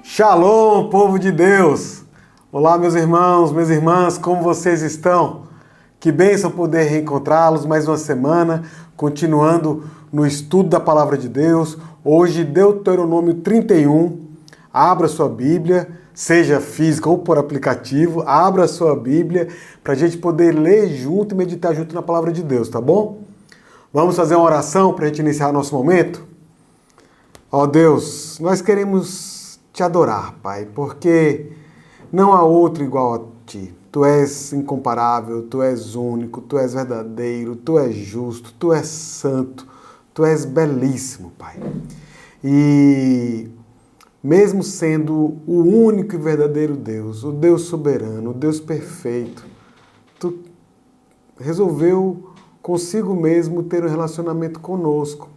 Shalom, povo de Deus! Olá, meus irmãos, minhas irmãs, como vocês estão? Que bênção poder reencontrá-los mais uma semana, continuando no estudo da Palavra de Deus. Hoje, Deuteronômio 31. Abra sua Bíblia, seja física ou por aplicativo, abra sua Bíblia para a gente poder ler junto e meditar junto na Palavra de Deus, tá bom? Vamos fazer uma oração para a gente iniciar nosso momento? Ó Deus, nós queremos te adorar, Pai, porque não há outro igual a Ti. Tu és incomparável, Tu és único, Tu és verdadeiro, Tu és justo, Tu és santo, Tu és belíssimo, Pai. E mesmo sendo o único e verdadeiro Deus, o Deus soberano, o Deus perfeito, Tu resolveu consigo mesmo ter um relacionamento conosco.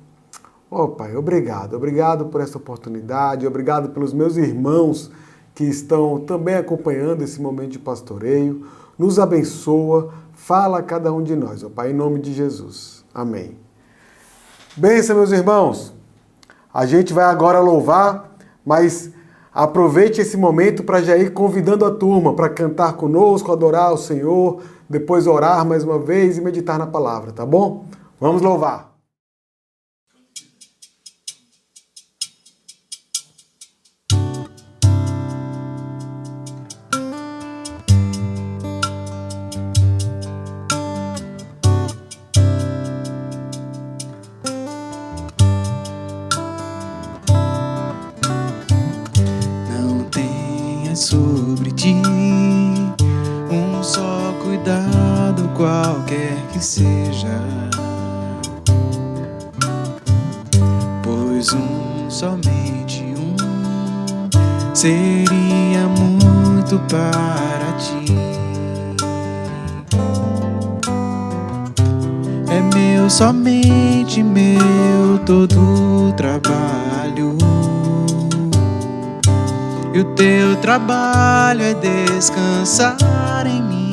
Ó Pai, obrigado por essa oportunidade, obrigado pelos meus irmãos que estão também acompanhando esse momento de pastoreio. Nos abençoa, fala a cada um de nós, ó Pai, em nome de Jesus. Amém. Benção, meus irmãos. A gente vai agora louvar, mas aproveite esse momento para já ir convidando a turma para cantar conosco, adorar o Senhor, depois orar mais uma vez e meditar na palavra, tá bom? Vamos louvar. Sobre ti, um só cuidado qualquer que seja, pois somente um seria muito para ti. É meu, somente meu, todo o trabalho. E o teu trabalho é descansar em mim.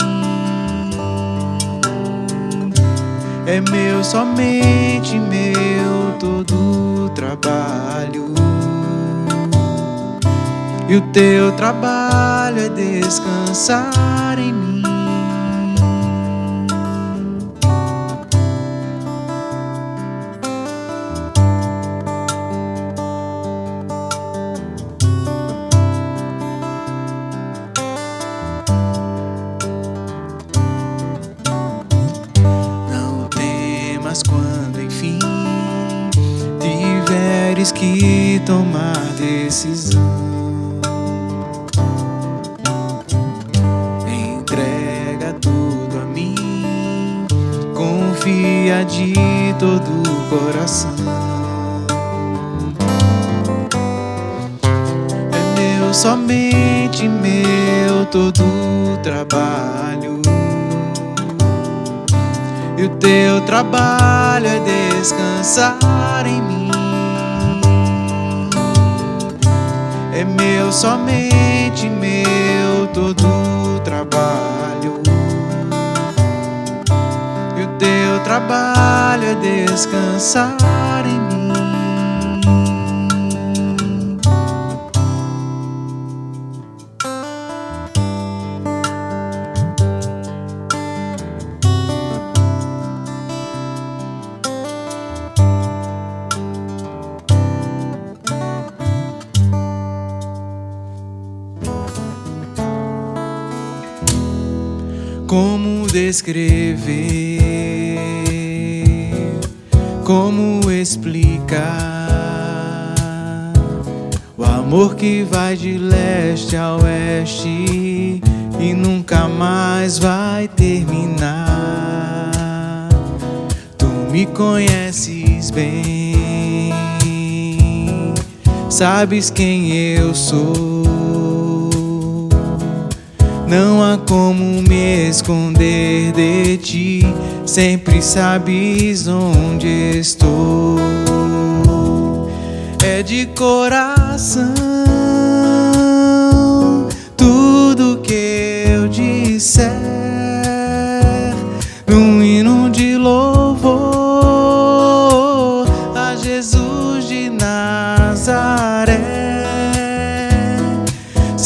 É meu, somente meu, todo o trabalho. E o teu trabalho é descansar em mim. Quando enfim tiveres que tomar decisão, entrega tudo a mim, confia de todo o coração. É meu, somente meu, todo o trabalho. E o teu trabalho é descansar em mim. É meu, somente meu, todo o trabalho. E o teu trabalho é descansar em mim. Como descrever, como explicar o amor que vai de leste a oeste e nunca mais vai terminar? Tu me conheces bem, sabes quem eu sou. Não há como me esconder de ti, sempre sabes onde estou. É de coração tudo que eu disser, num hino de louvor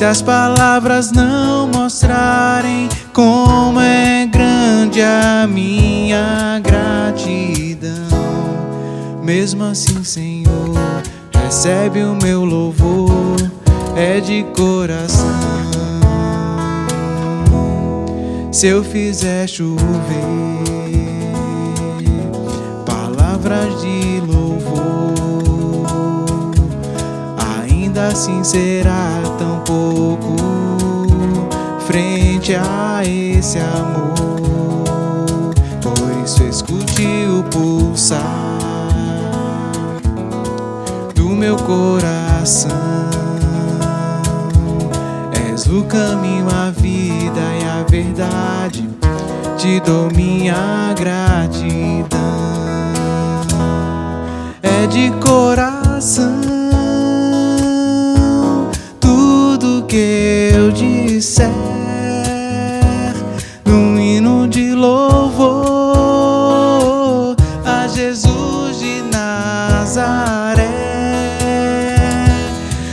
Se as palavras não mostrarem como é grande a minha gratidão, mesmo assim, Senhor, recebe o meu louvor, é de coração. Se eu fizer chover palavras de louvor, ainda assim será tão pouco frente a esse amor. Por isso escute o pulsar do meu coração. És o caminho, a vida e a verdade, te dou minha gratidão. É de coração tudo que eu disser, num hino de louvor a Jesus de Nazaré.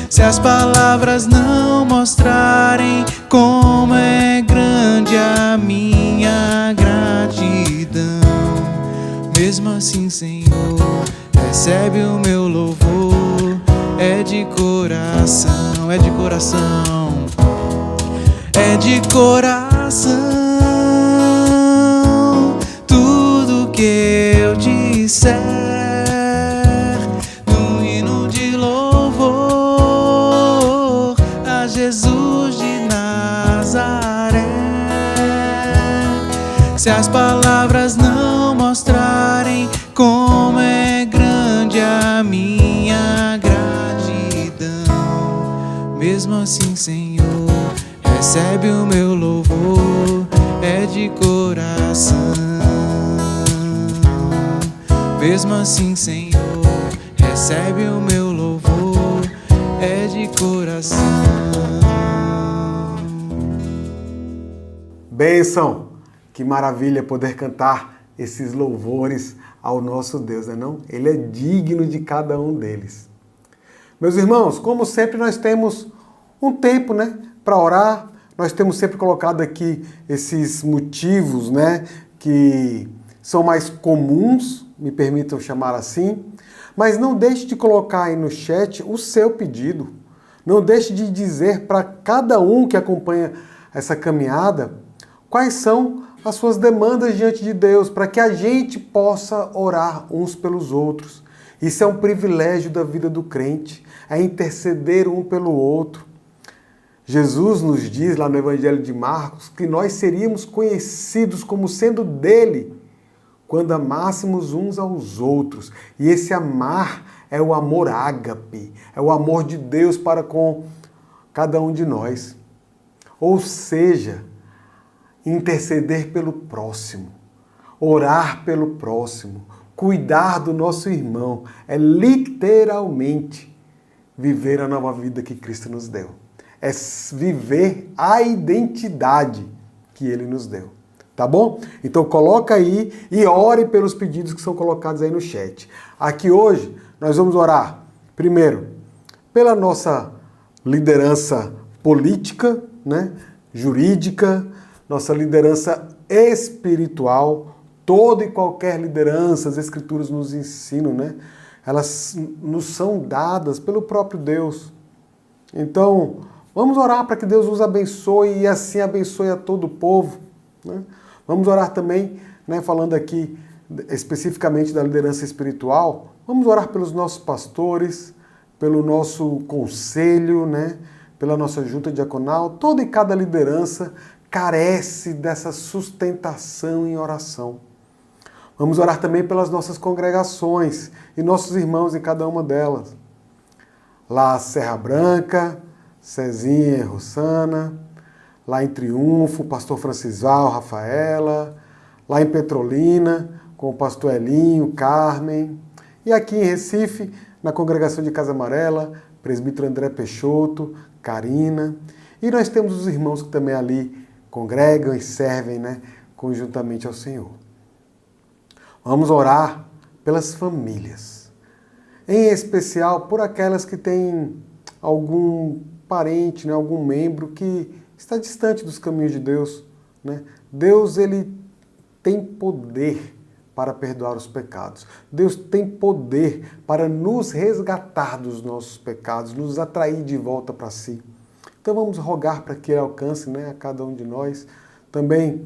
Se as palavras não mostrarem como é grande a minha gratidão, mesmo assim, Senhor, recebe o meu louvor, é de coração, é de coração, é de coração. Tudo que eu disser, num hino de louvor a Jesus de Nazaré. Se as palavras não mostrarem como é grande a minha gratidão, mesmo assim, Senhor, recebe o meu louvor, é de coração. Mesmo assim, Senhor, recebe o meu louvor, é de coração. Bênção! Que maravilha poder cantar esses louvores ao nosso Deus, não é não? Ele é digno de cada um deles. Meus irmãos, como sempre nós temos um tempo, né, para orar. Nós temos sempre colocado aqui esses motivos, né, que são mais comuns, me permitam chamar assim. Mas não deixe de colocar aí no chat o seu pedido. Não deixe de dizer para cada um que acompanha essa caminhada quais são as suas demandas diante de Deus, para que a gente possa orar uns pelos outros. Isso é um privilégio da vida do crente, é interceder um pelo outro. Jesus nos diz lá no Evangelho de Marcos que nós seríamos conhecidos como sendo dele quando amássemos uns aos outros. E esse amar é o amor ágape, é o amor de Deus para com cada um de nós. Ou seja, interceder pelo próximo, orar pelo próximo, cuidar do nosso irmão, é literalmente viver a nova vida que Cristo nos deu. É viver a identidade que Ele nos deu. Tá bom? Então coloca aí e ore pelos pedidos que são colocados aí no chat. Aqui hoje nós vamos orar, primeiro, pela nossa liderança política, né, jurídica, nossa liderança espiritual, toda e qualquer liderança, as Escrituras nos ensinam, né? Elas nos são dadas pelo próprio Deus. Então, vamos orar para que Deus nos abençoe e assim abençoe a todo o povo, né? Vamos orar também, né, falando aqui especificamente da liderança espiritual, vamos orar pelos nossos pastores, pelo nosso conselho, né, pela nossa junta diaconal. Toda e cada liderança carece dessa sustentação em oração. Vamos orar também pelas nossas congregações e nossos irmãos em cada uma delas. Lá Serra Branca, Cezinha e Rossana, lá em Triunfo, pastor Francisval, Rafaela, lá em Petrolina, com o pastor Elinho, Carmen, e aqui em Recife, na congregação de Casa Amarela, presbítero André Peixoto, Karina, e nós temos os irmãos que também ali congregam e servem, né, conjuntamente ao Senhor. Vamos orar pelas famílias, em especial por aquelas que têm algum parente, né, algum membro que está distante dos caminhos de Deus, né? Deus, ele tem poder para perdoar os pecados. Deus tem poder para nos resgatar dos nossos pecados, nos atrair de volta para si. Então vamos rogar para que Ele alcance, né, a cada um de nós. Também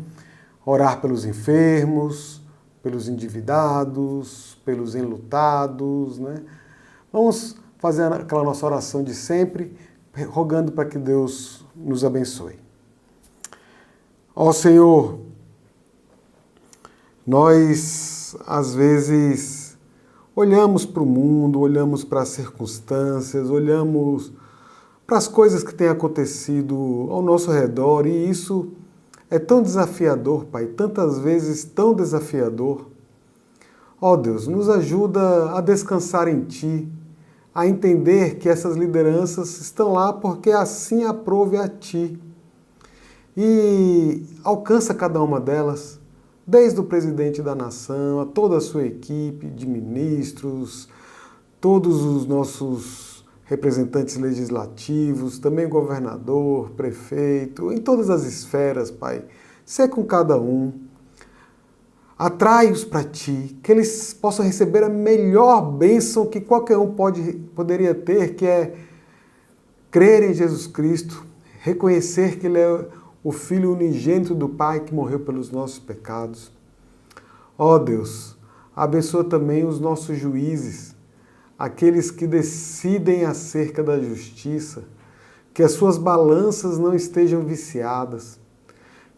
orar pelos enfermos, pelos endividados, pelos enlutados, né? Vamos fazer aquela nossa oração de sempre, rogando para que Deus nos abençoe. Ó Senhor, nós às vezes olhamos para o mundo, olhamos para as circunstâncias, olhamos para as coisas que têm acontecido ao nosso redor, e isso é tão desafiador, Pai, tantas vezes tão desafiador. Ó Deus, nos ajuda a descansar em Ti, a entender que essas lideranças estão lá porque assim aprove a Ti. E alcança cada uma delas, desde o presidente da nação, a toda a sua equipe de ministros, todos os nossos representantes legislativos, também governador, prefeito, em todas as esferas, Pai. Sê com cada um. Atrai-os para Ti, que eles possam receber a melhor bênção que qualquer um poderia ter, que é crer em Jesus Cristo, reconhecer que Ele é o Filho unigênito do Pai que morreu pelos nossos pecados. Ó Deus, abençoa também os nossos juízes, aqueles que decidem acerca da justiça, que as suas balanças não estejam viciadas,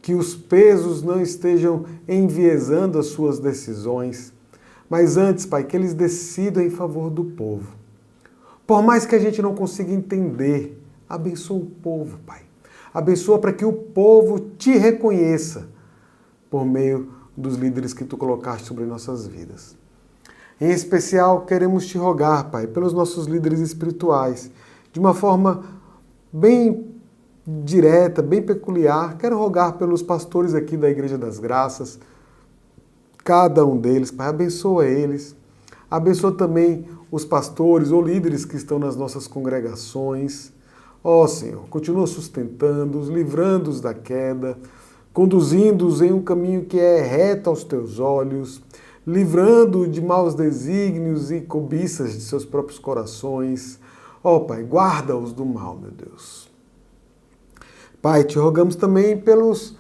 que os pesos não estejam enviesando as suas decisões, mas antes, Pai, que eles decidam em favor do povo. Por mais que a gente não consiga entender, abençoa o povo, Pai. Abençoa para que o povo Te reconheça por meio dos líderes que Tu colocaste sobre nossas vidas. Em especial, queremos Te rogar, Pai, pelos nossos líderes espirituais, de uma forma bem direta, bem peculiar. Quero rogar pelos pastores aqui da Igreja das Graças, cada um deles, Pai, abençoa eles. Abençoa também os pastores ou líderes que estão nas nossas congregações. Ó Senhor, continua sustentando-os, livrando-os da queda, conduzindo-os em um caminho que é reto aos Teus olhos, livrando de maus desígnios e cobiças de seus próprios corações. Ó Pai, guarda-os do mal, meu Deus. Pai, Te rogamos também pelos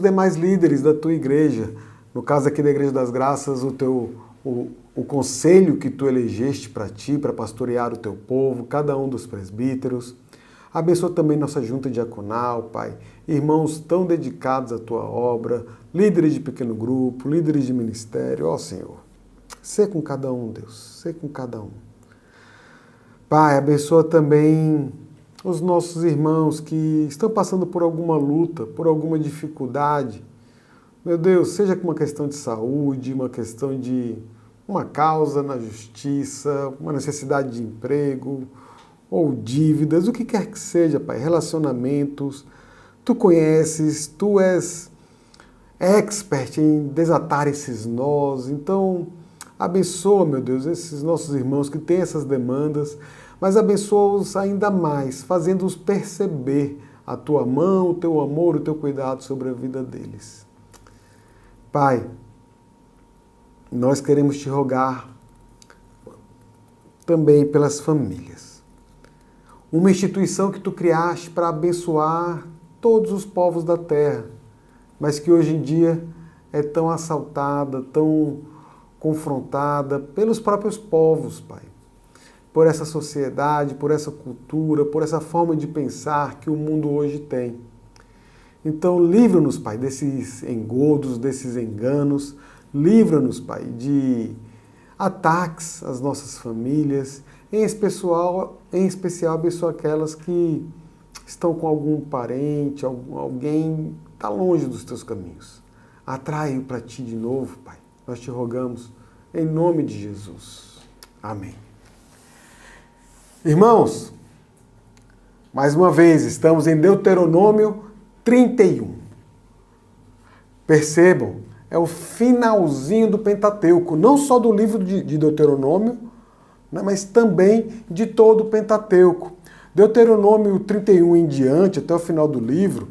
demais líderes da Tua igreja. No caso aqui da Igreja das Graças, o conselho que Tu elegeste para Ti, para pastorear o Teu povo, cada um dos presbíteros. Abençoa também nossa junta diaconal, Pai, irmãos tão dedicados à Tua obra, líderes de pequeno grupo, líderes de ministério. Ó Senhor, sê com cada um, Deus, sê com cada um. Pai, abençoa também os nossos irmãos que estão passando por alguma luta, por alguma dificuldade. Meu Deus, seja com uma questão de saúde, uma questão de uma causa na justiça, uma necessidade de emprego, ou dívidas, o que quer que seja, Pai, relacionamentos. Tu conheces, Tu és expert em desatar esses nós. Então, abençoa, meu Deus, esses nossos irmãos que têm essas demandas, mas abençoa-os ainda mais, fazendo-os perceber a Tua mão, o Teu amor, o Teu cuidado sobre a vida deles. Pai, nós queremos Te rogar também pelas famílias. Uma instituição que Tu criaste para abençoar todos os povos da terra, mas que hoje em dia é tão assaltada, tão confrontada pelos próprios povos, Pai. Por essa sociedade, por essa cultura, por essa forma de pensar que o mundo hoje tem. Então, livra-nos, Pai, desses engodos, desses enganos. Livra-nos, Pai, de ataques às nossas famílias. Em especial, abençoa aquelas que estão com algum parente, alguém que está longe dos Teus caminhos. Atrai-o para Ti de novo, Pai. Nós Te rogamos, em nome de Jesus. Amém. Irmãos, mais uma vez, estamos em Deuteronômio 31. Percebam, é o finalzinho do Pentateuco, não só do livro de Deuteronômio, mas também de todo o Pentateuco. Deuteronômio 31 em diante, até o final do livro,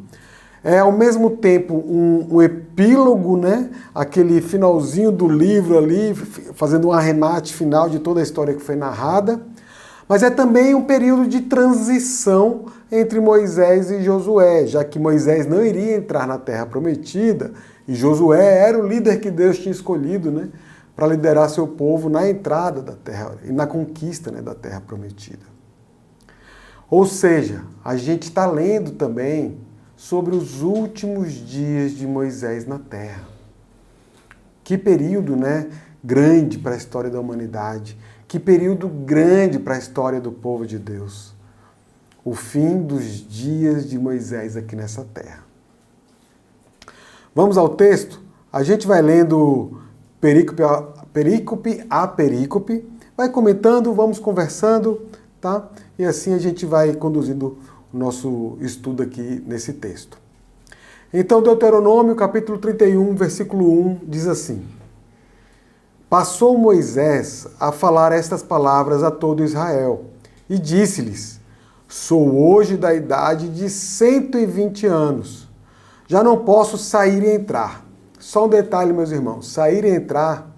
é ao mesmo tempo um epílogo, né? Aquele finalzinho do livro ali, fazendo um arremate final de toda a história que foi narrada, mas é também um período de transição entre Moisés e Josué, já que Moisés não iria entrar na Terra Prometida e Josué era o líder que Deus tinha escolhido, né? Para liderar seu povo na entrada da Terra e na conquista, né, da Terra Prometida. Ou seja, a gente está lendo também sobre os últimos dias de Moisés na Terra. Que período, né, grande para a história da humanidade. Que período grande para a história do povo de Deus. O fim dos dias de Moisés aqui nessa terra. Vamos ao texto? A gente vai lendo perícope a perícope, vai comentando, vamos conversando, tá? E assim a gente vai conduzindo o nosso estudo aqui nesse texto. Então, Deuteronômio, capítulo 31, versículo 1, diz assim: Passou Moisés a falar estas palavras a todo Israel, e disse-lhes: Sou hoje da idade de 120 anos. Já não posso sair e entrar. Só um detalhe, meus irmãos, sair e entrar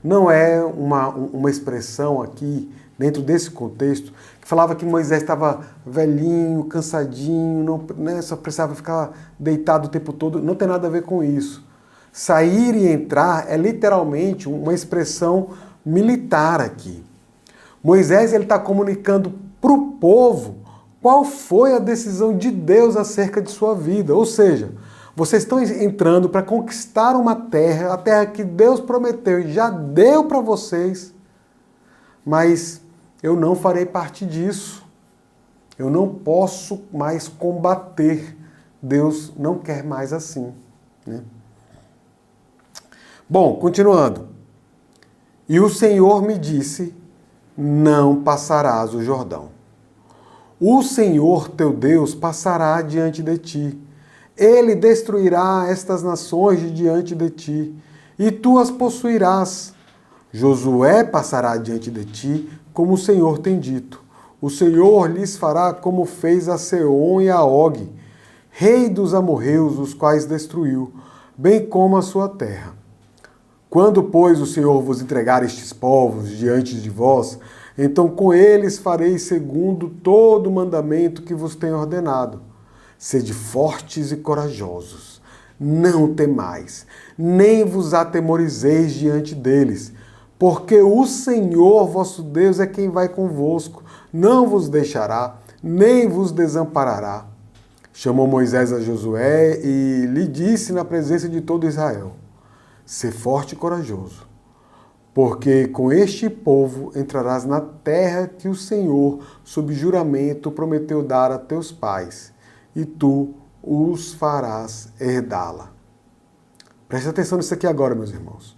não é uma expressão aqui, dentro desse contexto, que falava que Moisés estava velhinho, cansadinho, não, né, só precisava ficar deitado o tempo todo. Não tem nada a ver com isso. Sair e entrar é literalmente uma expressão militar aqui. Moisés está comunicando para o povo qual foi a decisão de Deus acerca de sua vida. Ou seja, vocês estão entrando para conquistar uma terra, a terra que Deus prometeu e já deu para vocês, mas eu não farei parte disso. Eu não posso mais combater. Deus não quer mais assim, né? Bom, continuando. E o Senhor me disse: não passarás o Jordão. O Senhor teu Deus passará diante de ti. Ele destruirá estas nações de diante de ti, e tu as possuirás. Josué passará diante de ti, como o Senhor tem dito. O Senhor lhes fará como fez a Seom e a Og, rei dos amorreus, os quais destruiu, bem como a sua terra. Quando, pois, o Senhor vos entregar estes povos diante de vós, então com eles fareis segundo todo o mandamento que vos tenho ordenado. Sede fortes e corajosos, não temais, nem vos atemorizeis diante deles, porque o Senhor vosso Deus é quem vai convosco, não vos deixará, nem vos desamparará. Chamou Moisés a Josué e lhe disse na presença de todo Israel: Sê forte e corajoso, porque com este povo entrarás na terra que o Senhor, sob juramento, prometeu dar a teus pais, e tu os farás herdá-la. Preste atenção nisso aqui agora, meus irmãos.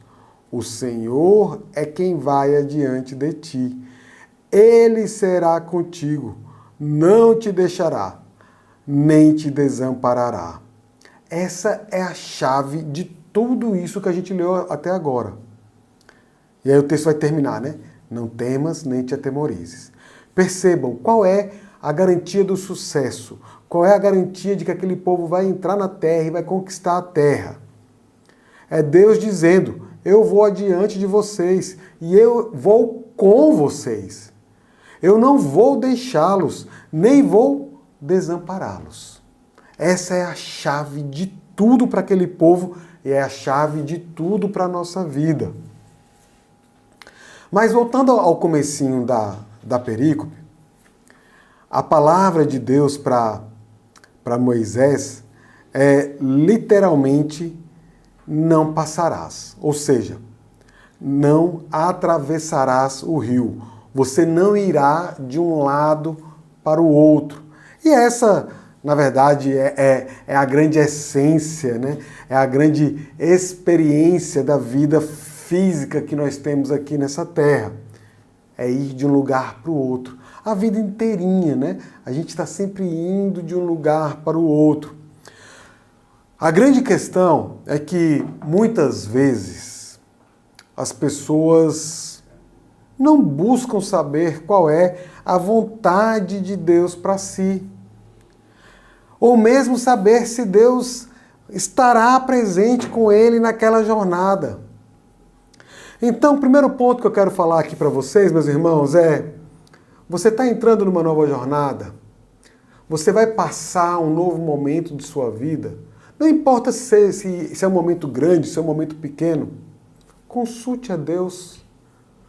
O Senhor é quem vai adiante de ti. Ele será contigo, não te deixará, nem te desamparará. Essa é a chave de tudo isso que a gente leu até agora. E aí o texto vai terminar, né? Não temas, nem te atemorizes. Percebam qual é a garantia do sucesso, qual é a garantia de que aquele povo vai entrar na terra e vai conquistar a terra. É Deus dizendo: eu vou adiante de vocês e eu vou com vocês. Eu não vou deixá-los, nem vou desampará-los. Essa é a chave de tudo para aquele povo e é a chave de tudo para a nossa vida. Mas voltando ao comecinho da perícope, a palavra de Deus para Moisés é literalmente: não passarás. Ou seja, não atravessarás o rio. Você não irá de um lado para o outro. E essa, na verdade, é a grande essência, né? É a grande experiência da vida física que nós temos aqui nessa terra. É ir de um lugar para o outro. A vida inteirinha, né? A gente está sempre indo de um lugar para o outro. A grande questão é que, muitas vezes, as pessoas não buscam saber qual é a vontade de Deus para si. Ou mesmo saber se Deus estará presente com ele naquela jornada. Então, o primeiro ponto que eu quero falar aqui para vocês, meus irmãos, é: você está entrando numa nova jornada? Você vai passar um novo momento de sua vida? Não importa se é um momento grande, se é um momento pequeno. Consulte a Deus.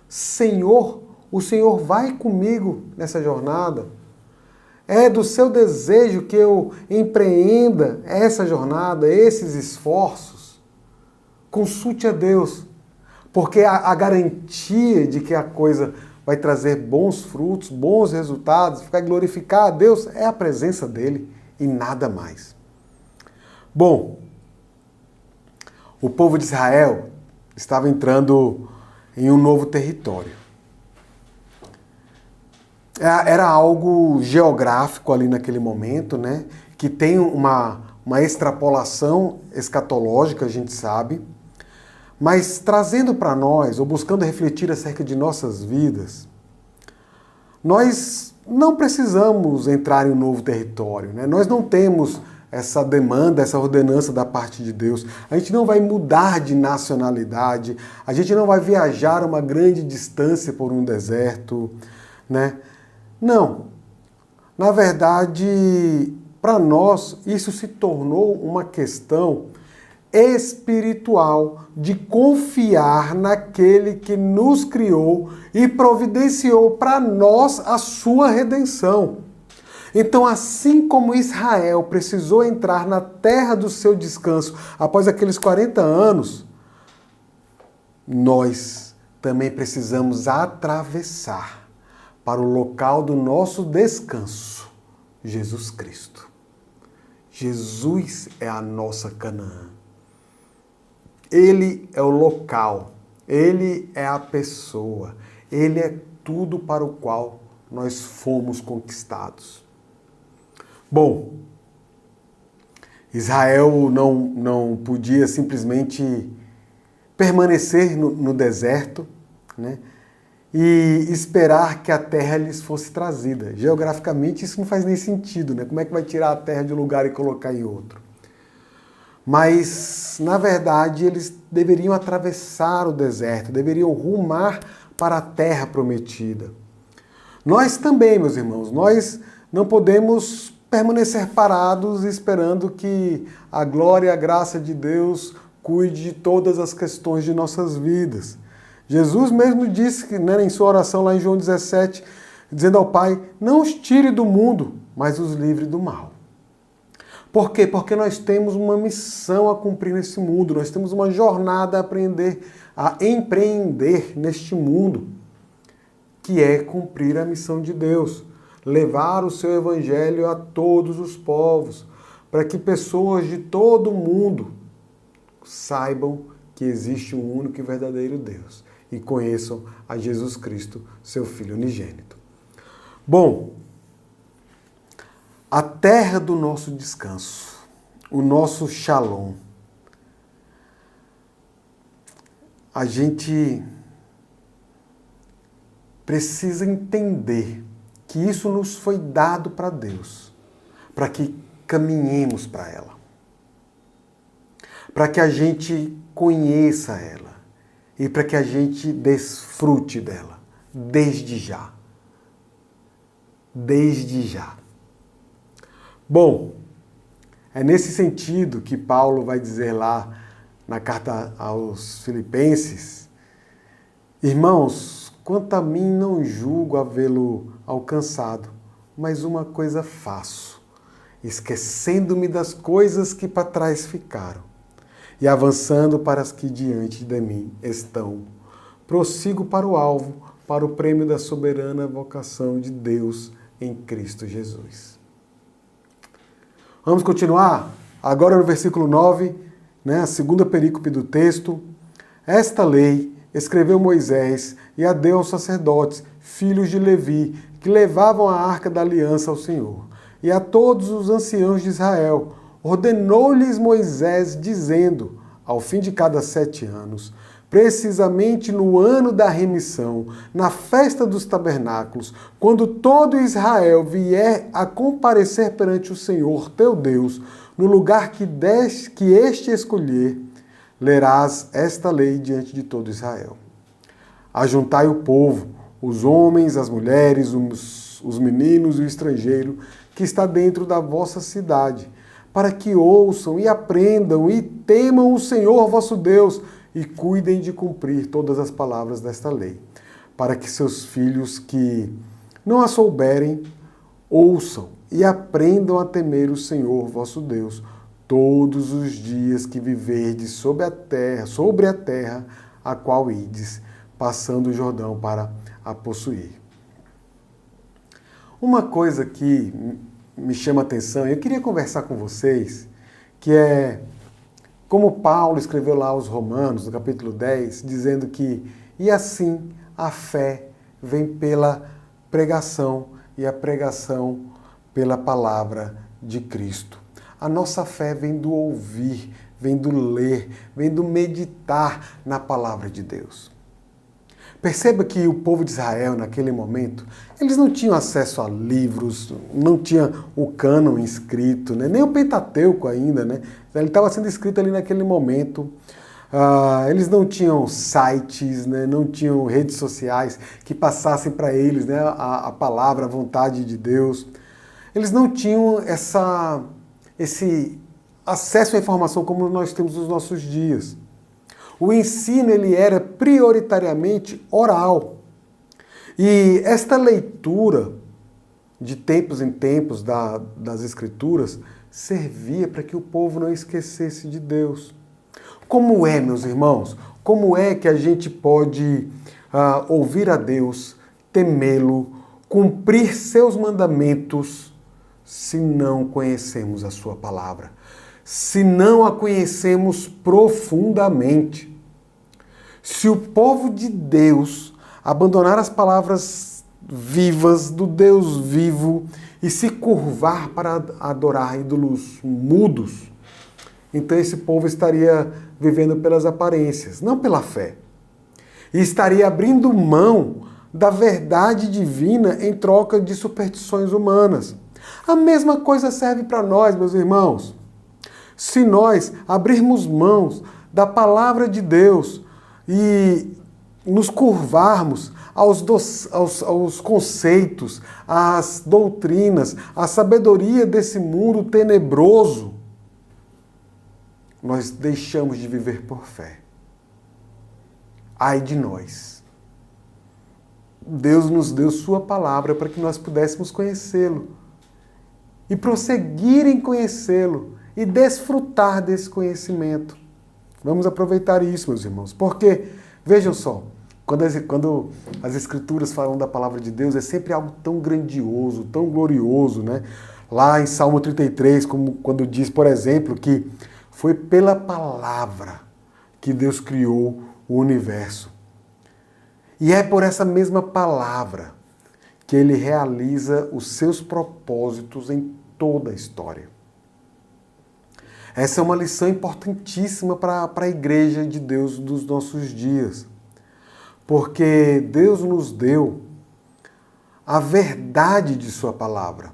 Senhor, o Senhor vai comigo nessa jornada? É do seu desejo que eu empreenda essa jornada, esses esforços? Consulte a Deus, porque a garantia de que a coisa vai trazer bons frutos, bons resultados, vai glorificar a Deus, é a presença dele e nada mais. Bom, o povo de Israel estava entrando em um novo território. Era algo geográfico ali naquele momento, né? Que tem uma extrapolação escatológica, a gente sabe. Mas trazendo para nós, ou buscando refletir acerca de nossas vidas, nós não precisamos entrar em um novo território, né? Nós não temos essa demanda, essa ordenança da parte de Deus. A gente não vai mudar de nacionalidade, a gente não vai viajar uma grande distância por um deserto, né? Não. Na verdade, para nós, isso se tornou uma questão espiritual de confiar naquele que nos criou e providenciou para nós a sua redenção. Então, assim como Israel precisou entrar na terra do seu descanso após aqueles 40 anos, nós também precisamos atravessar para o local do nosso descanso, Jesus Cristo. Jesus é a nossa Canaã. Ele é o local, Ele é a pessoa, Ele é tudo para o qual nós fomos conquistados. Bom, Israel não podia simplesmente permanecer no deserto, né, e esperar que a terra lhes fosse trazida. Geograficamente isso não faz nem sentido, né? Como é que vai tirar a terra de um lugar e colocar em outro? Mas, na verdade, eles deveriam atravessar o deserto, deveriam rumar para a terra prometida. Nós também, meus irmãos, nós não podemos permanecer parados esperando que a glória e a graça de Deus cuide de todas as questões de nossas vidas. Jesus mesmo disse que, né, em sua oração lá em João 17, dizendo ao Pai: não os tire do mundo, mas os livre do mal. Por quê? Porque nós temos uma missão a cumprir nesse mundo, nós temos uma jornada a empreender neste mundo, que é cumprir a missão de Deus, levar o seu evangelho a todos os povos, para que pessoas de todo o mundo saibam que existe um único e verdadeiro Deus e conheçam a Jesus Cristo, seu Filho unigênito. Bom, a terra do nosso descanso, o nosso shalom. A gente precisa entender que isso nos foi dado para Deus, para que caminhemos para ela, para que a gente conheça ela e para que a gente desfrute dela, desde já. Desde já. Bom, é nesse sentido que Paulo vai dizer lá na carta aos Filipenses: irmãos, quanto a mim não julgo havê-lo alcançado, mas uma coisa faço, esquecendo-me das coisas que para trás ficaram e avançando para as que diante de mim estão. Prossigo para o alvo, para o prêmio da soberana vocação de Deus em Cristo Jesus. Vamos continuar? Agora no versículo 9, né, a segunda perícope do texto. Esta lei escreveu Moisés e a deu aos sacerdotes, filhos de Levi, que levavam a arca da aliança ao Senhor, e a todos os anciãos de Israel. Ordenou-lhes Moisés, dizendo: ao fim de cada 7 anos, precisamente no ano da remissão, na festa dos tabernáculos, quando todo Israel vier a comparecer perante o Senhor teu Deus, no lugar que este escolher, lerás esta lei diante de todo Israel. Ajuntai o povo, os homens, as mulheres, os meninos e o estrangeiro que está dentro da vossa cidade, para que ouçam e aprendam e temam o Senhor vosso Deus e cuidem de cumprir todas as palavras desta lei, para que seus filhos que não a souberem, ouçam e aprendam a temer o Senhor vosso Deus todos os dias que viverdes sobre a terra a qual ides, passando o Jordão para a possuir. Uma coisa que me chama a atenção, e eu queria conversar com vocês, que é como Paulo escreveu lá aos Romanos, no capítulo 10, dizendo que, e assim a fé vem pela pregação, e a pregação pela palavra de Cristo. A nossa fé vem do ouvir, vem do ler, vem do meditar na palavra de Deus. Perceba que o povo de Israel, naquele momento, eles não tinham acesso a livros, não tinha o cânon escrito, né? Nem o Pentateuco ainda, né? Ele estava sendo escrito ali naquele momento. Eles não tinham sites, né? Não tinham redes sociais que passassem para eles, né? A palavra, a vontade de Deus. Eles não tinham esse acesso à informação como nós temos nos nossos dias. O ensino ele era prioritariamente oral. E esta leitura de tempos em tempos das Escrituras servia para que o povo não esquecesse de Deus. Como é, meus irmãos? Como é que a gente pode ouvir a Deus, temê-lo, cumprir seus mandamentos, se não conhecemos a sua palavra? Se não a conhecemos profundamente? Se o povo de Deus abandonar as palavras vivas do Deus vivo e se curvar para adorar ídolos mudos, então esse povo estaria vivendo pelas aparências, não pela fé. E estaria abrindo mão da verdade divina em troca de superstições humanas. A mesma coisa serve para nós, meus irmãos. Se nós abrirmos mãos da palavra de Deus e nos curvarmos aos conceitos, às doutrinas, à sabedoria desse mundo tenebroso, nós deixamos de viver por fé. Ai de nós. Deus nos deu sua palavra para que nós pudéssemos conhecê-lo e prosseguir em conhecê-lo e desfrutar desse conhecimento. Vamos aproveitar isso, meus irmãos, porque, vejam só, quando as Escrituras falam da palavra de Deus, é sempre algo tão grandioso, tão glorioso, né? Lá em Salmo 33, como quando diz, por exemplo, que foi pela palavra que Deus criou o universo. E é por essa mesma palavra que ele realiza os seus propósitos em toda a história. Essa é uma lição importantíssima para a Igreja de Deus dos nossos dias. Porque Deus nos deu a verdade de sua palavra.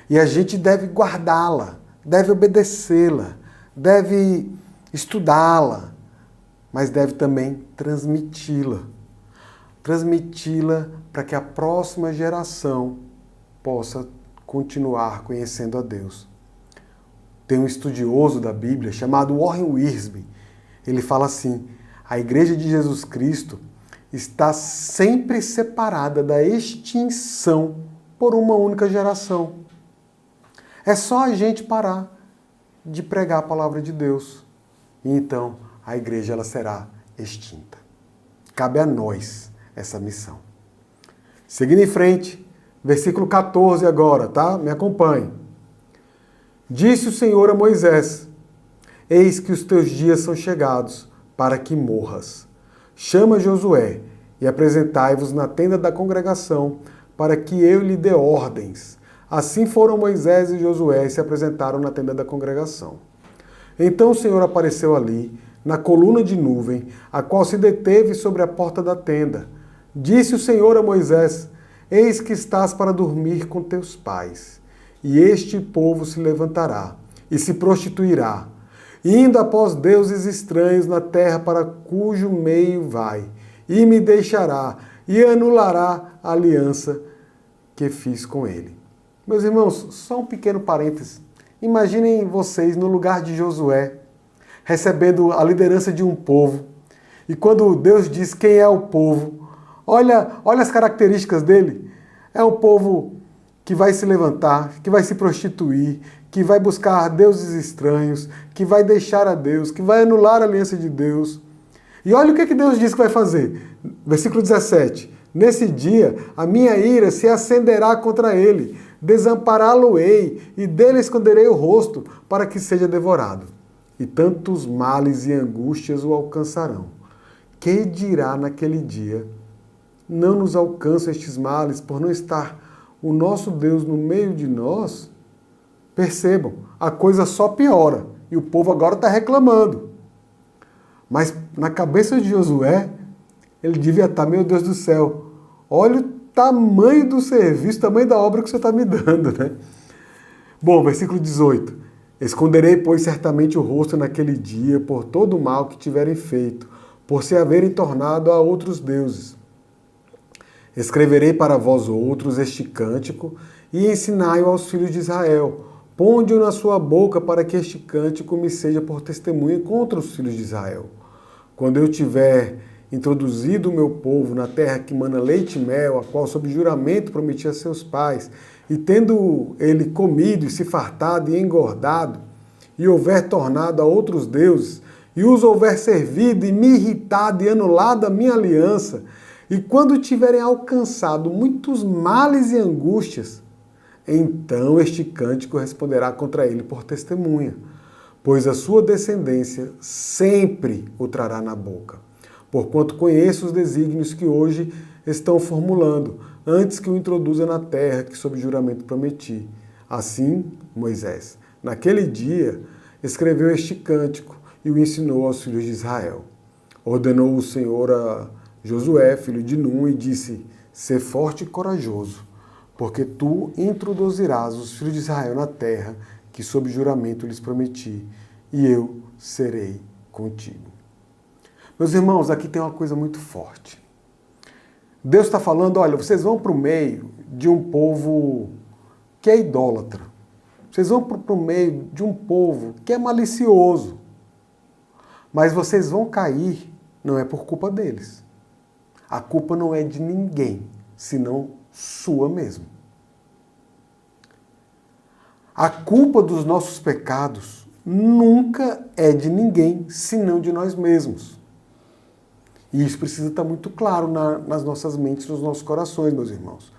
E a gente deve guardá-la, deve obedecê-la, deve estudá-la, mas deve também transmiti-la. Transmiti-la para que a próxima geração possa continuar conhecendo a Deus. Tem um estudioso da Bíblia chamado Warren Wiersbe. Ele fala assim: a Igreja de Jesus Cristo está sempre separada da extinção por uma única geração. É só a gente parar de pregar a palavra de Deus. E então a igreja ela será extinta. Cabe a nós essa missão. Seguindo em frente, versículo 14 agora, tá? Me acompanhe. Disse o Senhor a Moisés: eis que os teus dias são chegados para que morras. Chama Josué e apresentai-vos na tenda da congregação, para que eu lhe dê ordens. Assim foram Moisés e Josué e se apresentaram na tenda da congregação. Então o Senhor apareceu ali, na coluna de nuvem, a qual se deteve sobre a porta da tenda. Disse o Senhor a Moisés: Eis que estás para dormir com teus pais, e este povo se levantará e se prostituirá, indo após deuses estranhos na terra para cujo meio vai, e me deixará e anulará a aliança que fiz com ele. Meus irmãos, só um pequeno parênteses. Imaginem vocês no lugar de Josué, recebendo a liderança de um povo. E quando Deus diz quem é o povo, olha as características dele. É um povo que vai se levantar, que vai se prostituir, que vai buscar deuses estranhos, que vai deixar a Deus, que vai anular a aliança de Deus. E olha o que Deus diz que vai fazer. Versículo 17. Nesse dia, a minha ira se acenderá contra ele, desampará-lo-ei e dele esconderei o rosto para que seja devorado. E tantos males e angústias o alcançarão. Que dirá naquele dia? Não nos alcançam estes males por não estar o nosso Deus no meio de nós? Percebam, a coisa só piora e o povo agora está reclamando. Mas na cabeça de Josué, ele devia estar, meu Deus do céu, olha o tamanho do serviço, o tamanho da obra que você está me dando, né? Bom, versículo 18. Esconderei, pois, certamente o rosto naquele dia por todo o mal que tiverem feito, por se haverem tornado a outros deuses. Escreverei para vós outros este cântico e ensinai-o aos filhos de Israel. Ponde-o na sua boca para que este cântico me seja por testemunha contra os filhos de Israel. Quando eu tiver introduzido o meu povo na terra que mana leite e mel, a qual sob juramento prometi a seus pais, e tendo ele comido e se fartado e engordado, e houver tornado a outros deuses, e os houver servido e me irritado e anulado a minha aliança, e quando tiverem alcançado muitos males e angústias, então este cântico responderá contra ele por testemunha, pois a sua descendência sempre o trará na boca, porquanto conheço os desígnios que hoje estão formulando, antes que o introduza na terra que sob juramento prometi. Assim, Moisés, naquele dia, escreveu este cântico e o ensinou aos filhos de Israel. Ordenou o Senhor a Josué, filho de Num, e disse: Sê forte e corajoso, porque tu introduzirás os filhos de Israel na terra que sob juramento lhes prometi, e eu serei contigo. Meus irmãos, aqui tem uma coisa muito forte. Deus está falando, olha, vocês vão para o meio de um povo que é idólatra. Vocês vão para o meio de um povo que é malicioso. Mas vocês vão cair, não é por culpa deles. A culpa não é de ninguém, senão sua mesmo. A culpa dos nossos pecados nunca é de ninguém, senão de nós mesmos. E isso precisa estar muito claro nas nossas mentes, nos nossos corações, meus irmãos.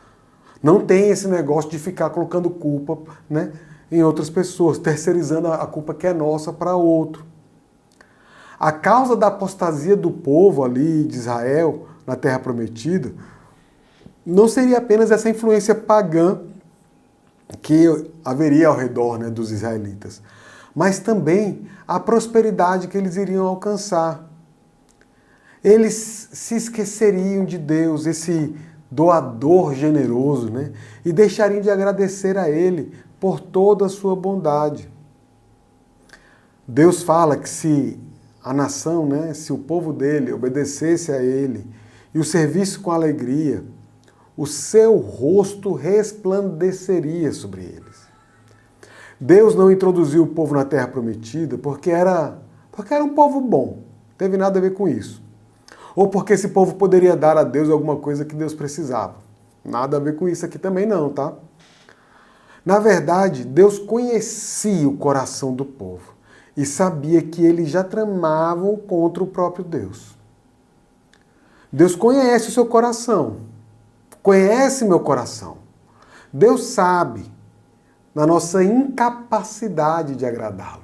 Não tem esse negócio de ficar colocando culpa, né, em outras pessoas, terceirizando a culpa que é nossa para outro. A causa da apostasia do povo ali de Israel, na Terra Prometida, não seria apenas essa influência pagã que haveria ao redor, né, dos israelitas, mas também a prosperidade que eles iriam alcançar. Eles se esqueceriam de Deus, esse doador generoso, né, e deixariam de agradecer a Ele por toda a sua bondade. Deus fala que se a nação, né, se o povo dele obedecesse a Ele e o servisse com alegria, o seu rosto resplandeceria sobre eles. Deus não introduziu o povo na Terra Prometida porque era um povo bom, não teve nada a ver com isso. Ou porque esse povo poderia dar a Deus alguma coisa que Deus precisava. Nada a ver com isso aqui também não, tá? Na verdade, Deus conhecia o coração do povo e sabia que eles já tramavam contra o próprio Deus. Deus conhece o seu coração, conhece meu coração. Deus sabe da nossa incapacidade de agradá-lo.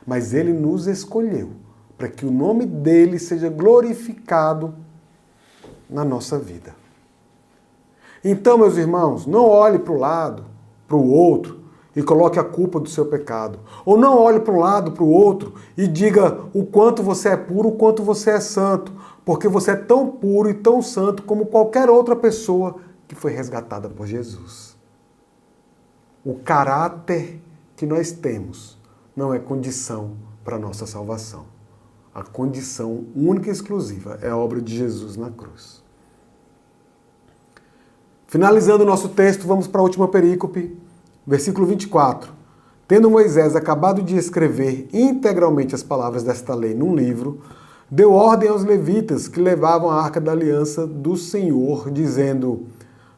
Mas Ele nos escolheu para que o nome dele seja glorificado na nossa vida. Então, meus irmãos, não olhe para o lado, para o outro, e coloque a culpa do seu pecado. Ou não olhe para um lado, para o outro e diga o quanto você é puro, o quanto você é santo, porque você é tão puro e tão santo como qualquer outra pessoa que foi resgatada por Jesus. O caráter que nós temos não é condição para a nossa salvação. A condição única e exclusiva é a obra de Jesus na cruz. Finalizando o nosso texto, vamos para a última perícope, versículo 24. Tendo Moisés acabado de escrever integralmente as palavras desta lei num livro, deu ordem aos levitas que levavam a arca da aliança do Senhor, dizendo: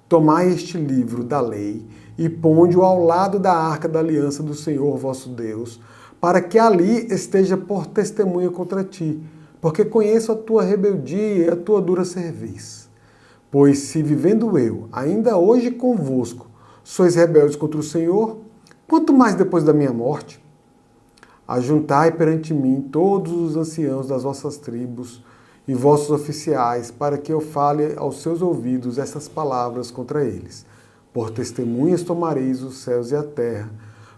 tomai este livro da lei e ponde-o ao lado da arca da aliança do Senhor vosso Deus, para que ali esteja por testemunha contra ti, porque conheço a tua rebeldia e a tua dura cerviz. Pois se vivendo eu, ainda hoje convosco, sois rebeldes contra o Senhor, quanto mais depois da minha morte? Ajuntai perante mim todos os anciãos das vossas tribos e vossos oficiais, para que eu fale aos seus ouvidos essas palavras contra eles. Por testemunhas tomareis os céus e a terra,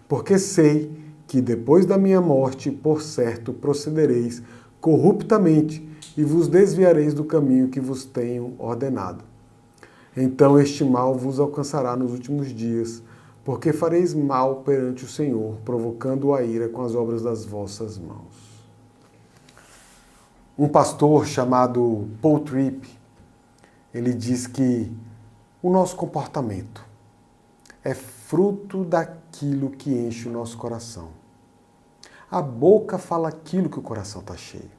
porque sei que depois da minha morte, por certo, procedereis corruptamente e vos desviareis do caminho que vos tenho ordenado. Então este mal vos alcançará nos últimos dias, porque fareis mal perante o Senhor, provocando a ira com as obras das vossas mãos. Um pastor chamado Paul Tripp, ele diz que o nosso comportamento é fruto daquilo que enche o nosso coração. A boca fala aquilo que o coração está cheio.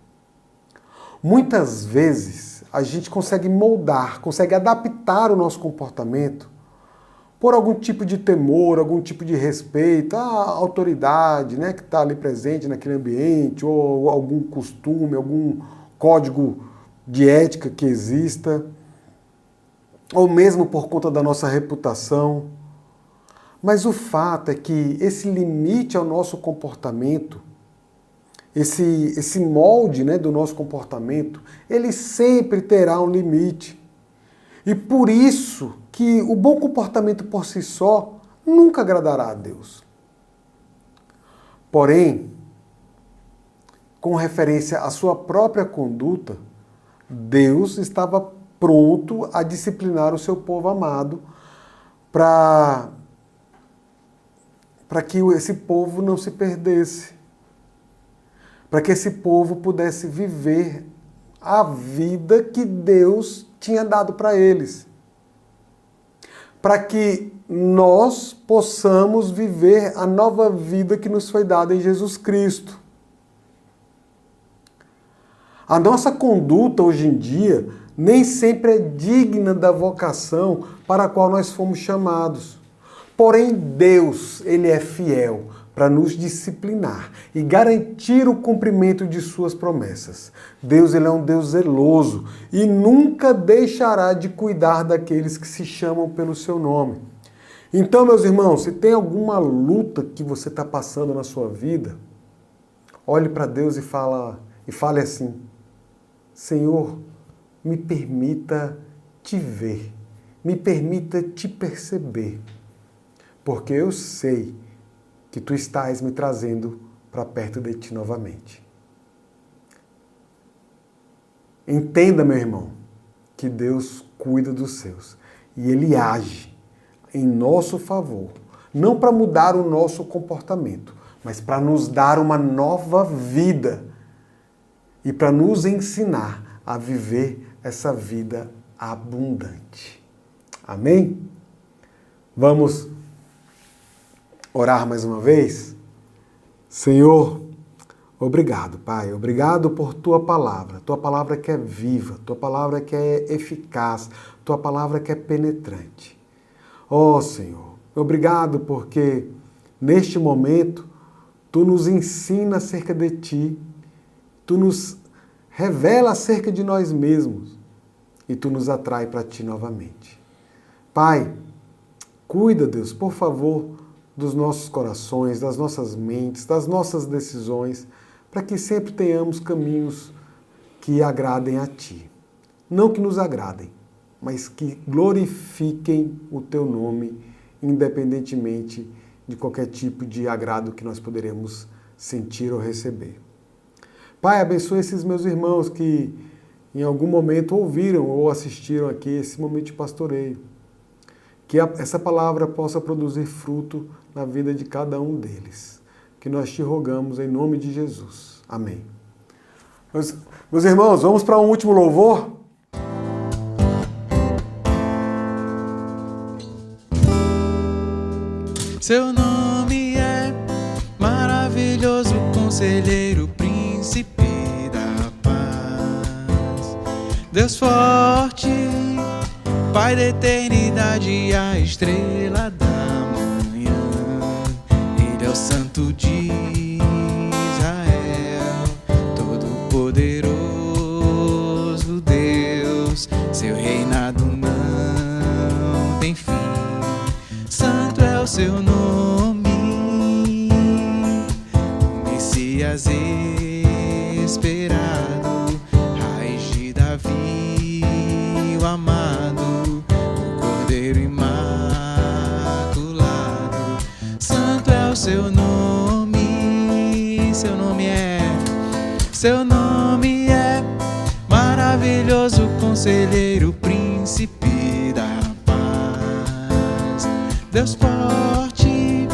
Muitas vezes a gente consegue moldar, consegue adaptar o nosso comportamento por algum tipo de temor, algum tipo de respeito à autoridade, né, que está ali presente naquele ambiente, ou algum costume, algum código de ética que exista, ou mesmo por conta da nossa reputação. Mas o fato é que esse limite ao nosso comportamento, esse molde, né, do nosso comportamento, ele sempre terá um limite. E por isso que o bom comportamento por si só nunca agradará a Deus. Porém, com referência à sua própria conduta, Deus estava pronto a disciplinar o seu povo amado para que esse povo não se perdesse, para que esse povo pudesse viver a vida que Deus tinha dado para eles, para que nós possamos viver a nova vida que nos foi dada em Jesus Cristo. A nossa conduta hoje em dia nem sempre é digna da vocação para a qual nós fomos chamados. Porém, Deus, Ele é fiel para nos disciplinar e garantir o cumprimento de suas promessas. Deus, Ele é um Deus zeloso e nunca deixará de cuidar daqueles que se chamam pelo seu nome. Então, meus irmãos, se tem alguma luta que você está passando na sua vida, olhe para Deus e fale assim: Senhor, me permita te ver, me permita te perceber, porque eu sei que tu estás me trazendo para perto de ti novamente. Entenda, meu irmão, que Deus cuida dos seus e Ele age em nosso favor, não para mudar o nosso comportamento, mas para nos dar uma nova vida e para nos ensinar a viver essa vida abundante. Amém? Vamos orar mais uma vez? Senhor, obrigado, Pai. Obrigado por Tua palavra que é viva, Tua palavra que é eficaz, Tua palavra que é penetrante. Ó Senhor, obrigado porque neste momento Tu nos ensina acerca de Ti, Tu nos revela acerca de nós mesmos e Tu nos atrai para Ti novamente. Pai, cuida, Deus, por favor, dos nossos corações, das nossas mentes, das nossas decisões, para que sempre tenhamos caminhos que agradem a Ti. Não que nos agradem, mas que glorifiquem o Teu nome, independentemente de qualquer tipo de agrado que nós poderemos sentir ou receber. Pai, abençoe esses meus irmãos que em algum momento ouviram ou assistiram aqui esse momento de pastoreio. Que essa palavra possa produzir fruto na vida de cada um deles. Que nós te rogamos em nome de Jesus. Amém. Meus irmãos, vamos para um último louvor? Seu nome é maravilhoso, conselheiro, príncipe da paz. Deus forte, Pai da eternidade, a estrela da manhã. Ele é o Santo de Israel, todo-poderoso Deus. Seu reinado não tem fim. Santo é o seu nome, o Messias esperado, raiz de Davi, o amado, o Cordeiro imaculado. Santo é o seu nome, seu nome é maravilhoso, conselheiro, príncipe da paz. Deus forte,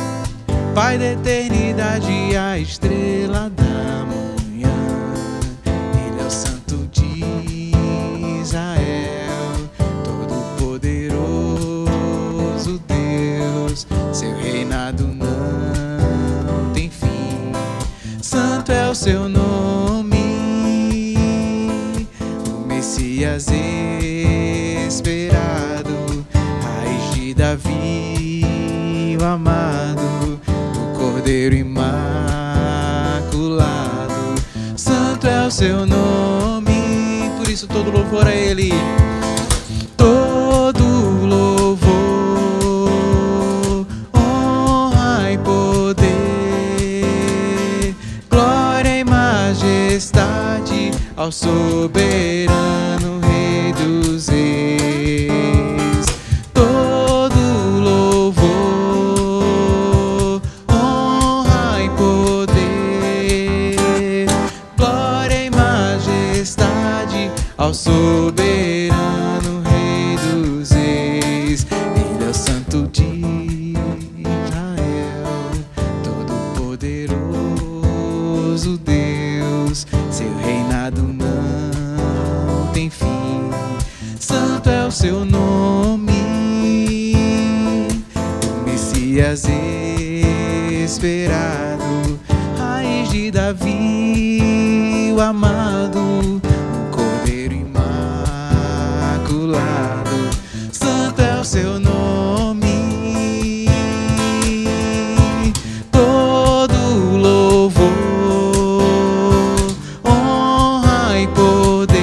Pai da eternidade, a estrela da manhã. Ele é o Santo de Israel, todo-poderoso Deus. Seu reinado não tem fim. Santo é o seu nome, o Messias esperado, raiz de Davi, o amado, o Cordeiro imaculado. Santo é o seu nome, por isso todo louvor a Ele. Todo louvor, honra e poder, glória e majestade ao soberano Rei dos Reis. Todo louvor, honra e poder, glória e majestade ao soberano Rei dos Reis. Ele é o Santo de Israel, todo-poderoso Deus. Seu reinado não tem fim. Santo é o seu nome, o Messias esperado, raiz de Davi, o amado, o Cordeiro imaculado. Santo é o seu nome, todo louvor, honra e poder,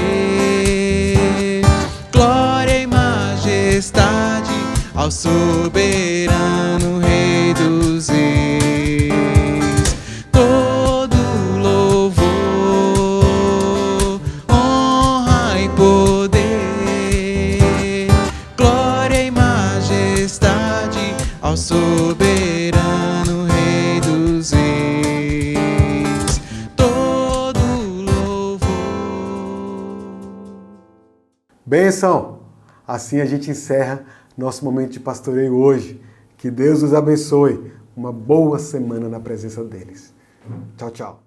glória e majestade ao soberano Rei dos Reis. Todo louvor, honra e poder, glória e majestade ao soberano Rei dos Reis. Todo louvor. Bênção! Assim a gente encerra nosso momento de pastoreio hoje. Que Deus os abençoe. Uma boa semana na presença deles. Tchau, tchau.